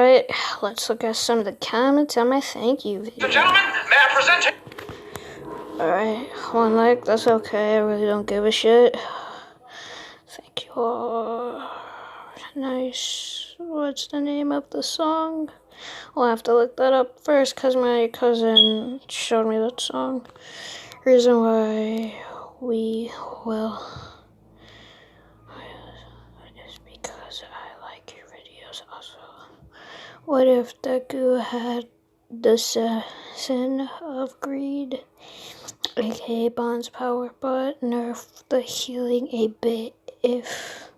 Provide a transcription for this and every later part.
Alright, let's look at some of the comments on my thank you video. Gentlemen, may I present you? Alright, 1 like, that's okay, I really don't give a shit. Thank you all. Nice. What's the name of the song? I'll have to look that up first because my cousin showed me that song. Reason why we will is because I like your videos also. What if Deku had the sin of greed, aka Bond's power, but nerf the healing a bit if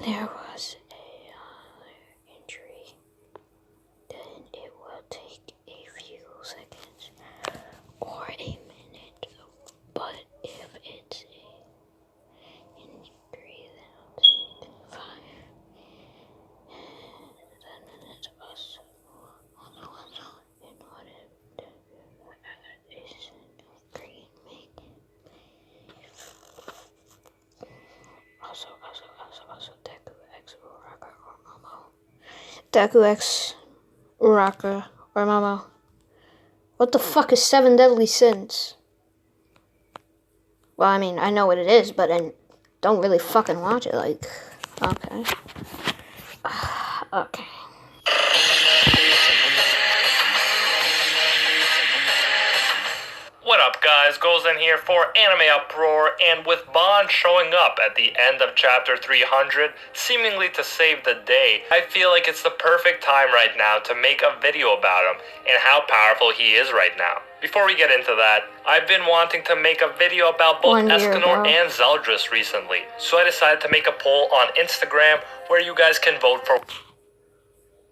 there was another injury, then it will take a few seconds or a minute. But if it's an injury, then it'll take 5. Then it's also and what if the is green make also Deku X Rocker or Momo. Deku X Rocker or Momo. What the fuck is 7 Deadly Sins? Well, I mean, I know what it is, but I don't really fucking watch it, like, okay. Okay. What up, guys? Goes in here for Anime Uproar, and with Bond showing up at the end of chapter 300, seemingly to save the day, I feel like it's the perfect time right now to make a video about him and how powerful he is right now. Before we get into that, I've been wanting to make a video about both Escanor and Zeldris recently, so I decided to make a poll on Instagram where you guys can vote for.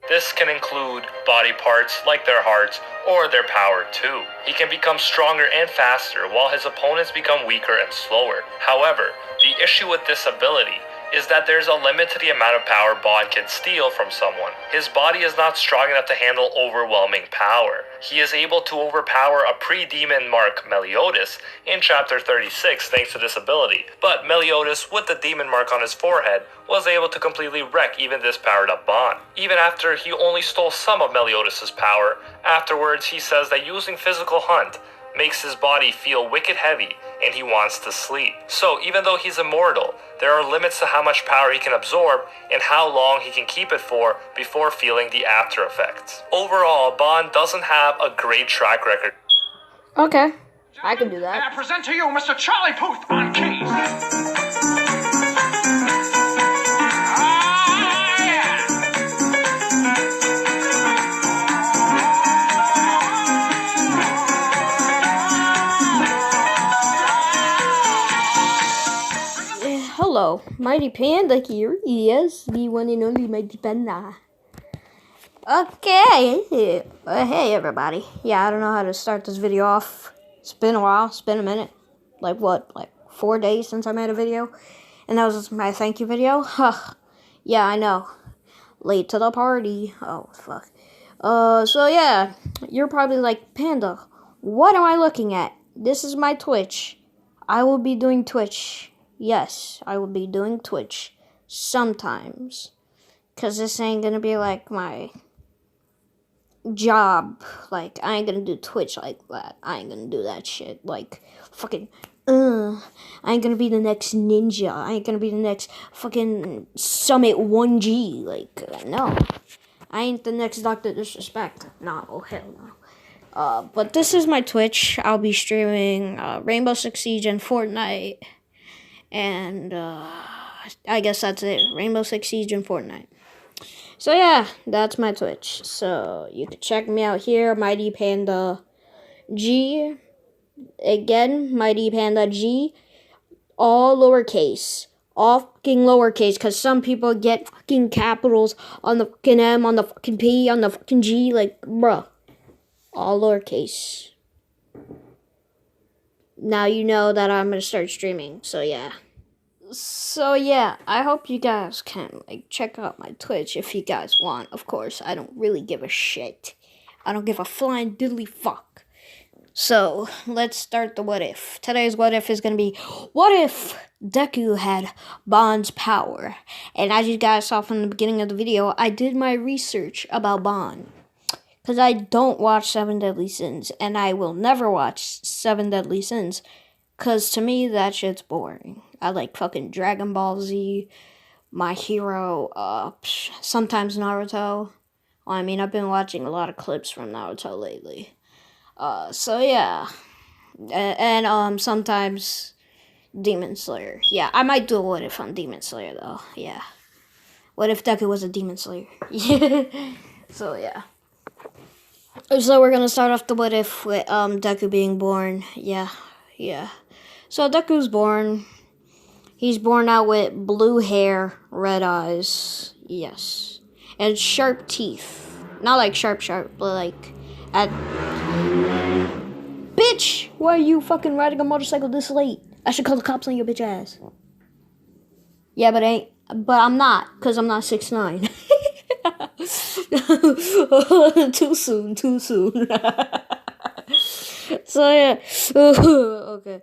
This can include body parts like their hearts or their power too. He can become stronger and faster while his opponents become weaker and slower. However, the issue with this ability is that there's a limit to the amount of power Bond can steal from someone. His body is not strong enough to handle overwhelming power. He is able to overpower a pre-demon mark Meliodas in chapter 36 thanks to this ability, but Meliodas with the demon mark on his forehead was able to completely wreck even this powered up Bond. Even after he only stole some of Meliodas' power, afterwards he says that using physical hunt makes his body feel wicked heavy and he wants to sleep. So even though he's immortal, there are limits to how much power he can absorb and how long he can keep it for before feeling the after effects. Overall, Bond doesn't have a great track record. Okay, I can do that. May I present to you Mr. Charlie Puth on keys. Hello, Mighty Panda here. Yes, the one and only Mighty Panda. Okay, hey everybody. Yeah, I don't know how to start this video off. It's been a while, it's been a minute. Like 4 days since I made a video. And that was my thank you video. Huh. Yeah, I know. Late to the party. Oh, fuck. So yeah, you're probably like, Panda, what am I looking at? This is my Twitch. I will be doing Twitch. Yes, I will be doing Twitch sometimes, because this ain't gonna be like my job. Like, I ain't gonna do Twitch like that. I ain't gonna do that shit. Like, fucking, I ain't gonna be the next ninja. I ain't gonna be the next fucking Summit 1G. Like, no. I ain't the next Dr. Disrespect. Nah, oh hell no. But this is my Twitch. I'll be streaming Rainbow Six Siege and Fortnite. And, I guess that's it. Rainbow Six Siege and Fortnite. So, yeah, that's my Twitch. So, you can check me out here, Mighty Panda G. Again, Mighty Panda G. All lowercase. All fucking lowercase. Because some people get fucking capitals on the fucking M, on the fucking P, on the fucking G. Like, bruh. All lowercase. Now you know that I'm gonna start streaming, so yeah. So yeah, I hope you guys can like check out my Twitch if you guys want. Of course, I don't really give a shit. I don't give a flying diddly fuck. So, let's start the what if. Today's what if is gonna be, what if Deku had Bond's power? And as you guys saw from the beginning of the video, I did my research about Bond. Because I don't watch Seven Deadly Sins, and I will never watch Seven Deadly Sins. Because to me, that shit's boring. I like fucking Dragon Ball Z, My Hero, sometimes Naruto. Well, I mean, I've been watching a lot of clips from Naruto lately. So yeah. And sometimes Demon Slayer. Yeah, I might do a what if on Demon Slayer, though. Yeah. What if Deku was a Demon Slayer? So yeah. So we're gonna start off the what if with Deku being born. Yeah. So Deku's born. He's born out with blue hair, red eyes. Yes. And sharp teeth. Not like sharp, but like at. Bitch! Why are you fucking riding a motorcycle this late? I should call the cops on your bitch ass. Yeah, but I'm not, because I'm not 6'9". Too soon. So yeah. Okay.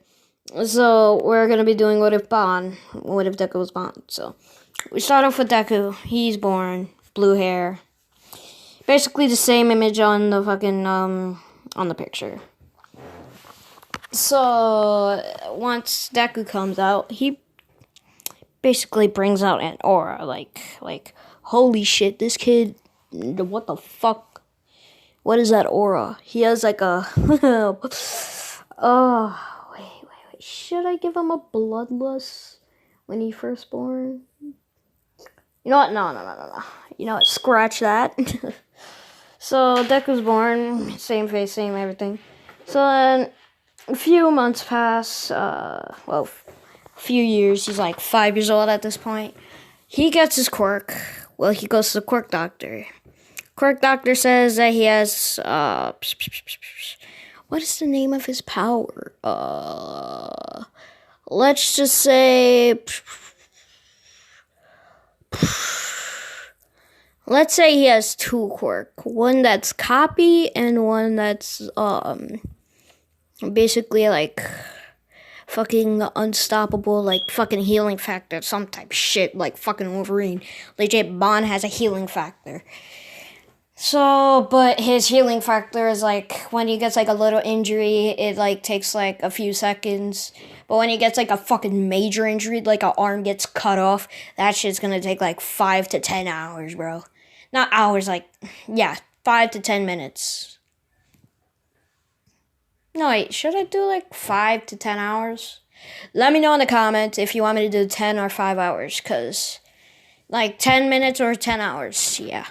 So we're gonna be doing what if Deku was Bond. So we start off with Deku. He's born, blue hair. Basically the same image on the fucking on the picture. So once Deku comes out, he basically brings out an aura, like holy shit, this kid, what the fuck? What is that aura? He has like a oh wait. Should I give him a bloodlust when he first born? You know what? No. You know what? Scratch that. So Deku's born, same face, same everything. So then a few months pass, a few years. He's like 5 years old at this point. He gets his quirk. Well, he goes to the quirk doctor. Quirk doctor says that he has, what is the name of his power? Let's just say, let's say he has two quirk. One that's copy and one that's, basically like fucking unstoppable, like fucking healing factor, some type of shit, like fucking Wolverine. Legit, Bond has a healing factor. So, but his healing factor is like when he gets like a little injury, it like takes like a few seconds. But when he gets like a fucking major injury, like an arm gets cut off, that shit's gonna take like 5 to 10 hours, bro. Not hours, like, yeah, 5 to 10 minutes. No, wait, should I do like 5 to 10 hours? Let me know in the comments if you want me to do 10 or 5 hours, because like 10 minutes or 10 hours, yeah.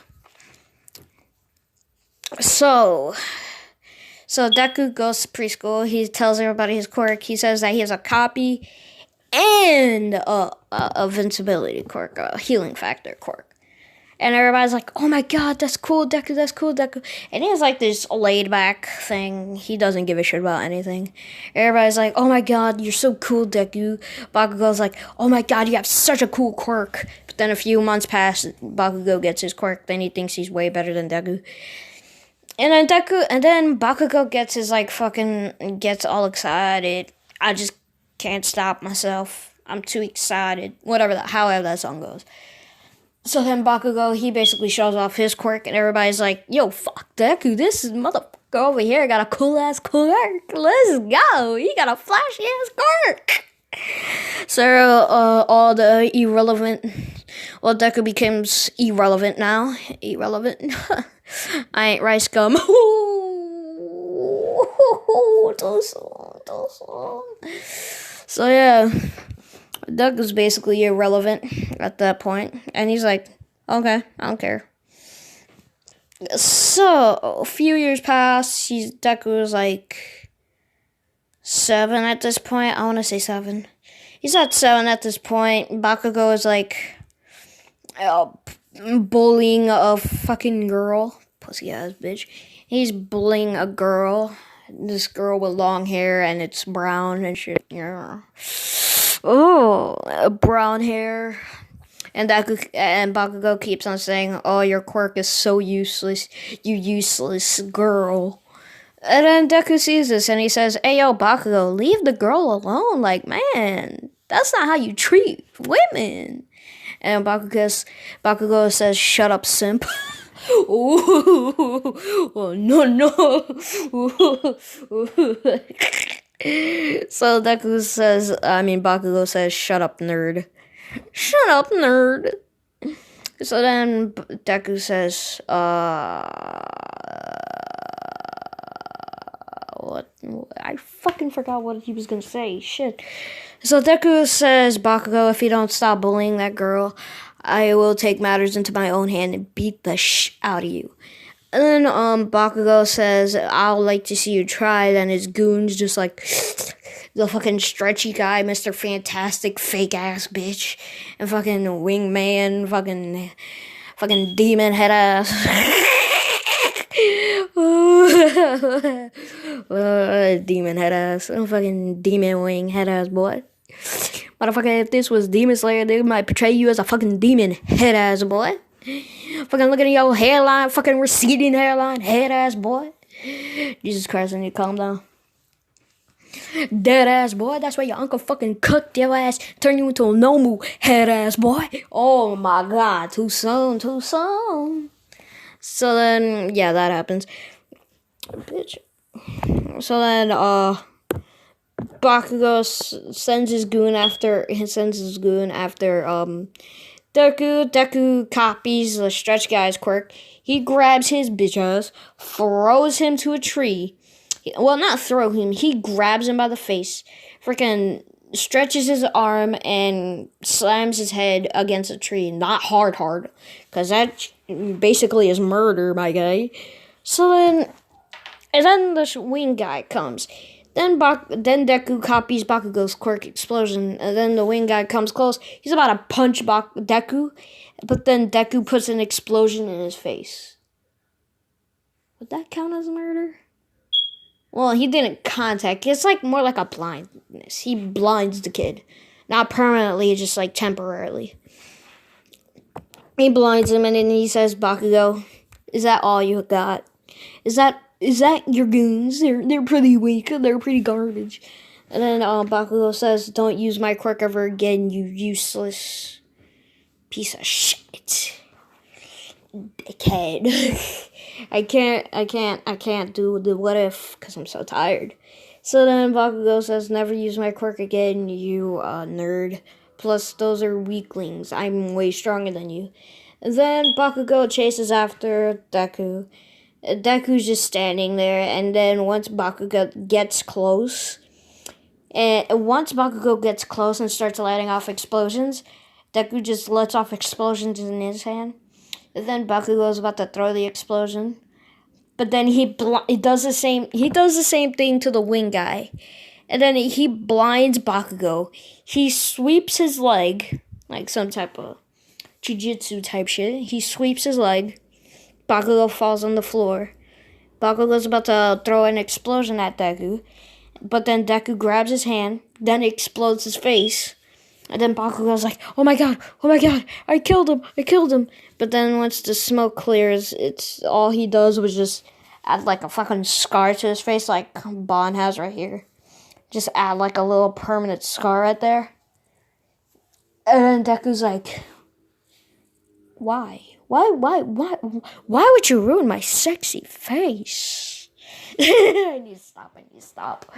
So Deku goes to preschool. He tells everybody his quirk. He says that he has a copy and a invincibility quirk, a healing factor quirk. And everybody's like, oh my god, that's cool, Deku. And he has like this laid back thing. He doesn't give a shit about anything. Everybody's like, oh my god, you're so cool, Deku. Bakugo's like, oh my god, you have such a cool quirk. But then a few months pass, Bakugo gets his quirk. Then he thinks he's way better than Deku. And then Bakugo gets his gets all excited. I just can't stop myself. I'm too excited. However that song goes. So then Bakugo, he basically shows off his quirk, and everybody's like, yo, fuck Deku, this is motherfucker over here got a cool-ass quirk. Let's go. He got a flashy-ass quirk. So, all the irrelevant... Well, Deku becomes irrelevant now. Irrelevant. I ain't rice gum. Too soon. So, yeah. Deku's basically irrelevant at that point. And he's like, okay, I don't care. So, a few years pass. Deku's like 7 at this point. I want to say 7. He's at 7 at this point. Bakugo is like bullying a fucking girl. Pussy ass bitch. He's bullying a girl. This girl with long hair and it's brown and shit. Yeah. Oh, brown hair. And Bakugo keeps on saying, oh, your quirk is so useless. You useless girl. And then Deku sees this and he says, "Hey, yo, Bakugo, leave the girl alone. Like, man, that's not how you treat women." And Bakugo says, "Shut up, simp." Ooh, oh, no. So Bakugo says, "Shut up, nerd. Shut up, nerd." So then Deku says, what? I fucking forgot what he was gonna say. Shit. So Deku says, "Bakugo, if you don't stop bullying that girl, I will take matters into my own hand and beat the out of you." And then Bakugo says, "I'll like to see you try." Then his goons just like the fucking stretchy guy, Mr. Fantastic, fake ass bitch, and fucking wingman, fucking demon head ass. Demon head ass. Fucking demon wing head ass boy. Motherfucker, if this was Demon Slayer, they might portray you as a fucking demon head ass boy. Fucking look at your hairline, fucking receding hairline, head ass boy. Jesus Christ, I need to calm down. Dead ass boy, that's why your uncle fucking cooked your ass, turned you into a Nomu head ass boy. Oh my god, too soon. So then, yeah, that happens. Bitch. So then, Bakugo sends his goon after Deku. Deku copies the stretch guy's quirk. He grabs his bitch ass, throws him to a tree. Well, not throw him. He grabs him by the face, freaking stretches his arm and slams his head against a tree. Not hard, because that basically is murder, my guy. So then, and then the wing guy comes. Then Deku copies Bakugo's quirk explosion, and then the wing guy comes close. He's about to punch Deku, but then Deku puts an explosion in his face. Would that count as murder? Well, he didn't contact. It's like more like a blindness. He blinds the kid. Not permanently, just like temporarily. He blinds him and then he says, "Bakugo, is that all you got? Is that your goons? They're pretty weak. They're pretty garbage." And then Bakugo says, "Don't use my quirk ever again, you useless piece of shit. Dickhead." I can't do the what if because I'm so tired. So then Bakugo says, "Never use my quirk again, you nerd. Plus, those are weaklings. I'm way stronger than you." And then Bakugo chases after Deku. Deku's just standing there, and then once Bakugo gets close and starts letting off explosions, Deku just lets off explosions in his hand. And then Bakugo's about to throw the explosion, but then he does the same thing to the wing guy, and then he blinds Bakugo. He sweeps his leg like some type of jiu-jitsu type shit. He sweeps his leg. Bakugo falls on the floor. Bakugo's about to throw an explosion at Deku, but then Deku grabs his hand, then explodes his face. And then Bakugo's like, oh my god, I killed him. But then once the smoke clears, it's all he does was just add like a fucking scar to his face like Bon has right here. Just add like a little permanent scar right there. And then Deku's like, why? Why would you ruin my sexy face? I need to stop.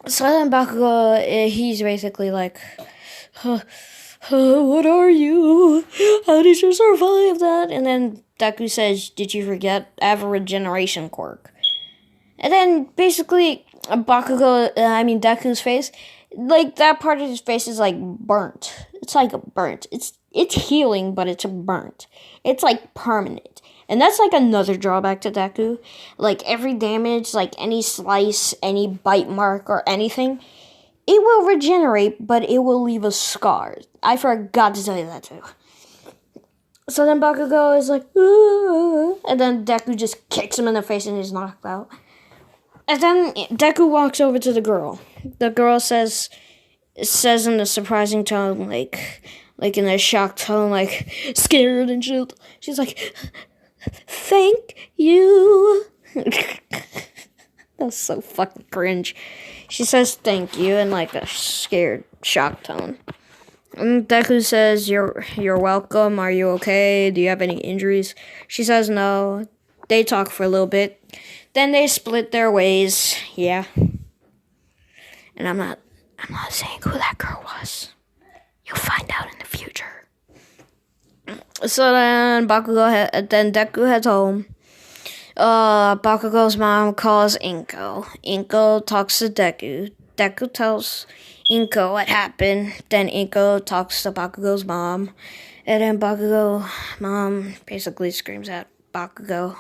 So then Bakugo, he's basically like, what are you? How did you survive that? And then Deku says, did you forget I have a regeneration quirk? And then basically Deku's face, like that part of his face is like burnt. It's like burnt. It's healing, but it's burnt. It's like permanent. And that's like another drawback to Deku. Like every damage, like any slice, any bite mark, or anything, it will regenerate, but it will leave a scar. I forgot to tell you that too. So then Bakugo is like, "Aah," and then Deku just kicks him in the face and he's knocked out. And then Deku walks over to the girl. The girl says in a surprising tone, like in a shocked tone, like scared and shit. She's like, "Thank you." That's so fucking cringe. She says thank you in like a scared, shocked tone. And Deku says, You're welcome. Are you okay? Do you have any injuries? She says no. They talk for a little bit. Then they split their ways. Yeah. And I'm not saying who that girl was. You'll find out in the future. So then Deku heads home. Bakugo's mom calls Inko. Inko talks to Deku. Deku tells Inko what happened. Then Inko talks to Bakugo's mom. And then Bakugo mom basically screams at Bakugo.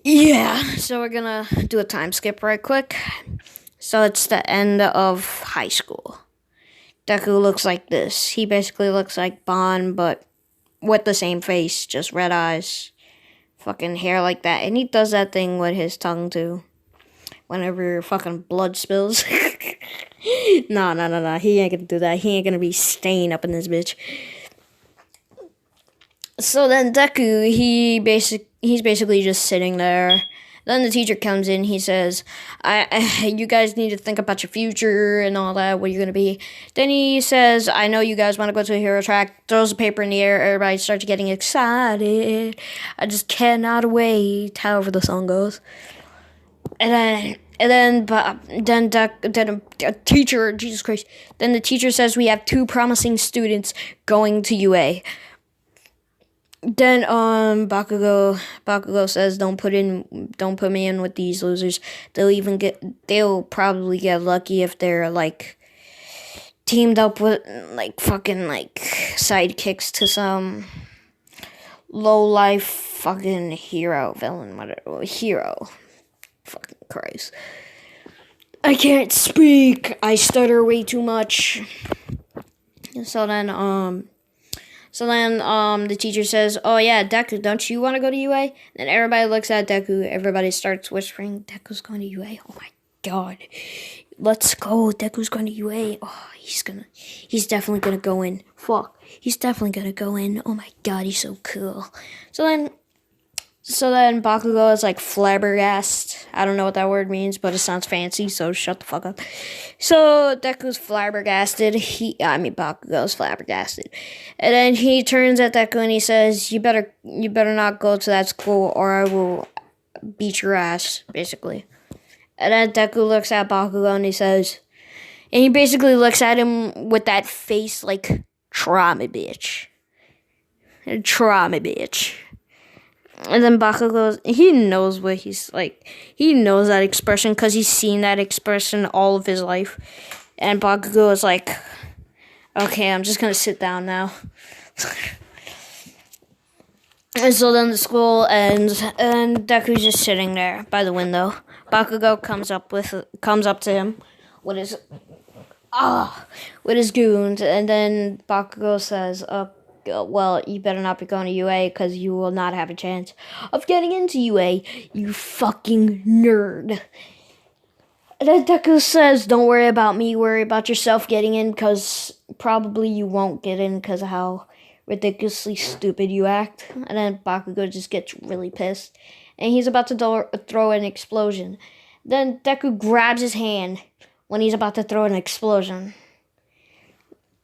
Yeah, so we're gonna do a time skip right quick. So it's the end of high school. Deku looks like this. He basically looks like Bon, but with the same face, just red eyes. Fucking hair like that. And he does that thing with his tongue, too. Whenever fucking blood spills. No. He ain't gonna do that. He ain't gonna be staying up in this bitch. So then Deku, he's basically just sitting there. Then the teacher comes in. He says, you guys need to think about your future and all that, what you're going to be. Then he says, I know you guys want to go to a hero track. Throws the paper in the air. Everybody starts getting excited. I just cannot wait. However the song goes. And then a teacher, Jesus Christ. Then the teacher says we have 2 promising students going to UA. Then Bakugo says don't put me in with these losers. They'll probably get lucky if they're like teamed up with like fucking like sidekicks to some low life fucking hero. Fucking Christ. I can't speak. I stutter way too much. So then the teacher says, oh yeah, Deku, don't you want to go to UA? And everybody looks at Deku. Everybody starts whispering, Deku's going to UA. Oh my god. Let's go. Deku's going to UA. Oh, he's definitely going to go in. Fuck. He's definitely going to go in. Oh my god, he's so cool. So then Bakugo is like flabbergasted. I don't know what that word means, but it sounds fancy, so shut the fuck up. So Deku's flabbergasted. Bakugo's flabbergasted. And then he turns at Deku and he says, You better not go to that school or I will beat your ass, basically. And then Deku looks at Bakugo and he basically looks at him with that face like, try me, bitch. Try me, bitch. And then Bakugo, he knows what he's like. He knows that expression because he's seen that expression all of his life. And Bakugo is like, okay, I'm just going to sit down now. And so then the school ends, and Deku's just sitting there by the window. Bakugo comes up to him with his goons, and then Bakugo says, well, you better not be going to UA because you will not have a chance of getting into UA, you fucking nerd. And then Deku says, don't worry about me, worry about yourself getting in because probably you won't get in because of how ridiculously stupid you act. And then Bakugo just gets really pissed. And he's about to throw an explosion. Then Deku grabs his hand when he's about to throw an explosion.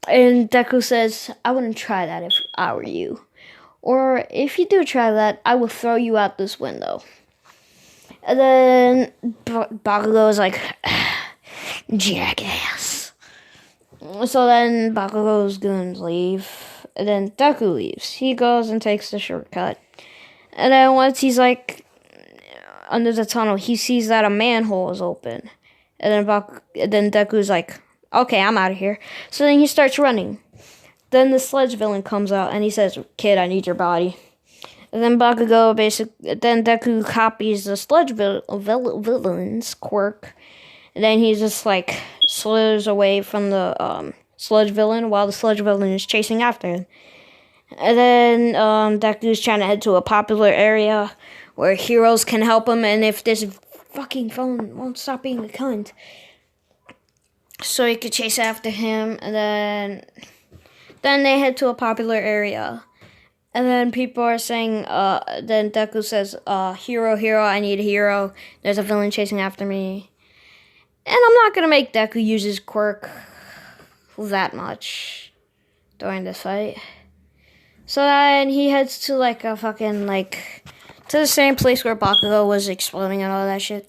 And Deku says, I wouldn't try that if I were you. Or if you do try that, I will throw you out this window. And then Bakugo is like, jackass. So then Bakugo's goons leave. And then Deku leaves. He goes and takes the shortcut. And then once he's like under the tunnel, he sees that a manhole is open. And then Deku's like, okay, I'm out of here. So then he starts running. Then the sledge villain comes out and he says, kid, I need your body. And then then Deku copies the sledge villain's quirk. And then he just like slithers away from the sledge villain while the sledge villain is chasing after him. And then Deku's trying to head to a popular area where heroes can help him. And if this fucking phone won't stop being a cunt. So he could chase after him, and then they head to a popular area. And then people are saying, then Deku says, hero, hero, I need a hero. There's a villain chasing after me. And I'm not gonna make Deku use his quirk that much during this fight. So then he heads to like a fucking like to the same place where Bakugo was exploding and all that shit.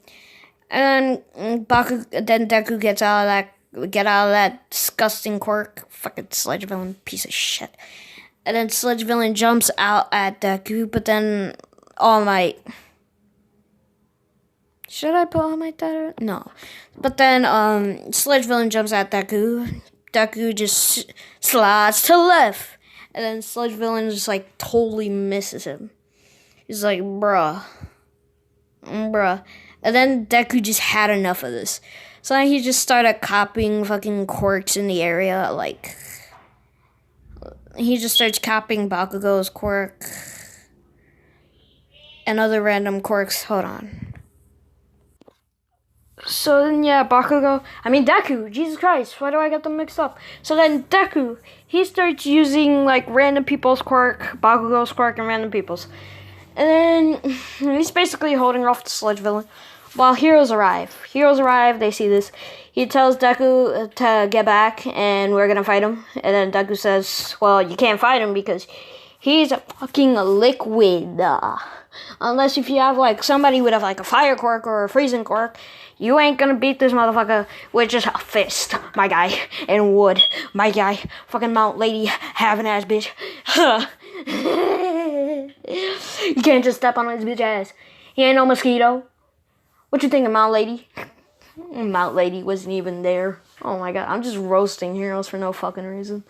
And then Deku gets out of that disgusting quirk. Fucking Sledge Villain piece of shit. And then Sledge Villain jumps out at Deku, but then All Might. Should I put All Might there? No. But then Sledge Villain jumps at Deku. Deku just slides to the left. And then Sledge Villain just like totally misses him. He's like, bruh. And then Deku just had enough of this. So then he just started copying fucking quirks in the area. Like, he just starts copying Bakugo's quirk. And other random quirks. Hold on. So then, yeah, Deku, Jesus Christ, why do I get them mixed up? So then Deku, he starts using, like, random people's quirk, Bakugo's quirk, and random people's. And then he's basically holding off the Sledge Villain while heroes arrive. They see this. He tells Deku to get back, and we're gonna fight him. And then Deku says, well, you can't fight him because he's a fucking liquid. Unless if you have, like, somebody with, like, a fire quirk or a freezing quirk, you ain't gonna beat this motherfucker with just a fist, my guy, and wood, my guy. Fucking Mount Lady, having ass bitch. You can't just step on his bitch ass. He ain't no mosquito. What you thinking, Mount Lady? Mount Lady wasn't even there. Oh my god, I'm just roasting heroes for no fucking reason.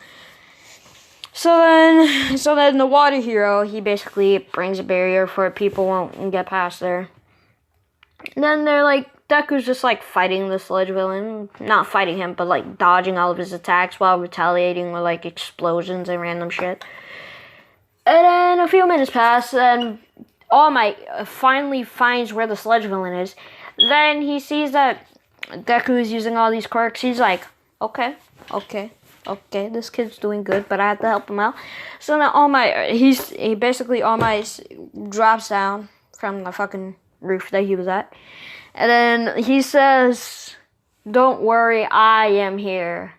So then the water hero, he basically brings a barrier for people won't get past there. And then they're like, Deku's just like fighting the Sledge Villain. Not fighting him, but like dodging all of his attacks while retaliating with like explosions and random shit. And then a few minutes pass, and All Might finally finds where the Sledge Villain is. Then he sees that Deku is using all these quirks. He's like, okay, this kid's doing good, but I have to help him out. So now All Might drops down from the fucking roof that he was at. And then he says, don't worry, I am here.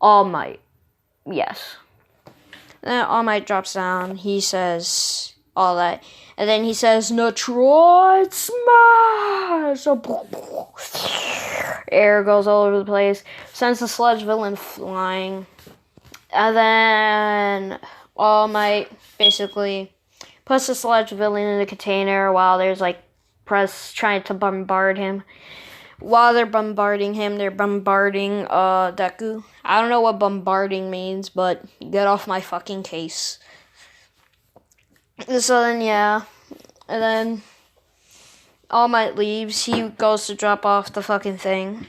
All Might. Yes. And then All Might drops down. He says all that. And then he says, Netroid Smash! So, air goes all over the place. Sends the Sledge Villain flying. And then All Might basically puts the Sledge Villain in the container while there's like press trying to bombard him. While they're bombarding him, they're bombarding Deku. I don't know what bombarding means, but get off my fucking case. So then, yeah. And then All Might leaves. He goes to drop off the fucking thing.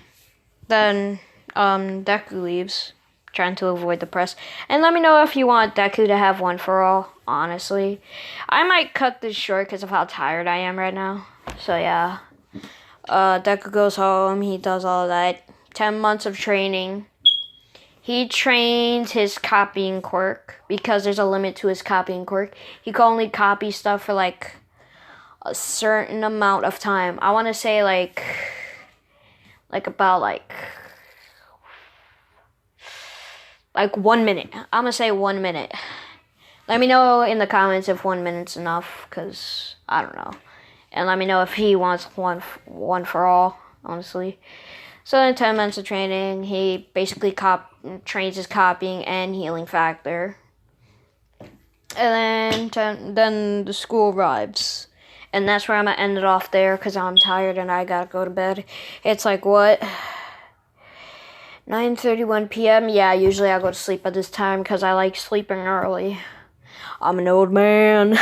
Then Deku leaves, trying to avoid the press. And let me know if you want Deku to have one for all, honestly. I might cut this short because of how tired I am right now. So, yeah. Deku goes home. He does all of that. 10 months of training. He trains his copying quirk because there's a limit to his copying quirk. He can only copy stuff for like a certain amount of time. I want to say like about 1 minute. I'm gonna say 1 minute. Let me know in the comments if 1 minute's enough, because I don't know. And let me know if he wants one for all, honestly. So in 10 months of training, he basically trains his copying and healing factor. And then the school arrives. And that's where I'm going to end it off there, because I'm tired and I got to go to bed. It's like, what? 9:31 p.m.? Yeah, usually I go to sleep at this time because I like sleeping early. I'm an old man.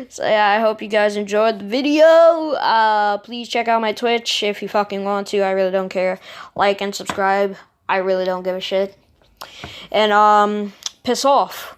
So yeah, I hope you guys enjoyed the video. Please check out my Twitch if you fucking want to. I really don't care. Like and subscribe. I really don't give a shit. And piss off.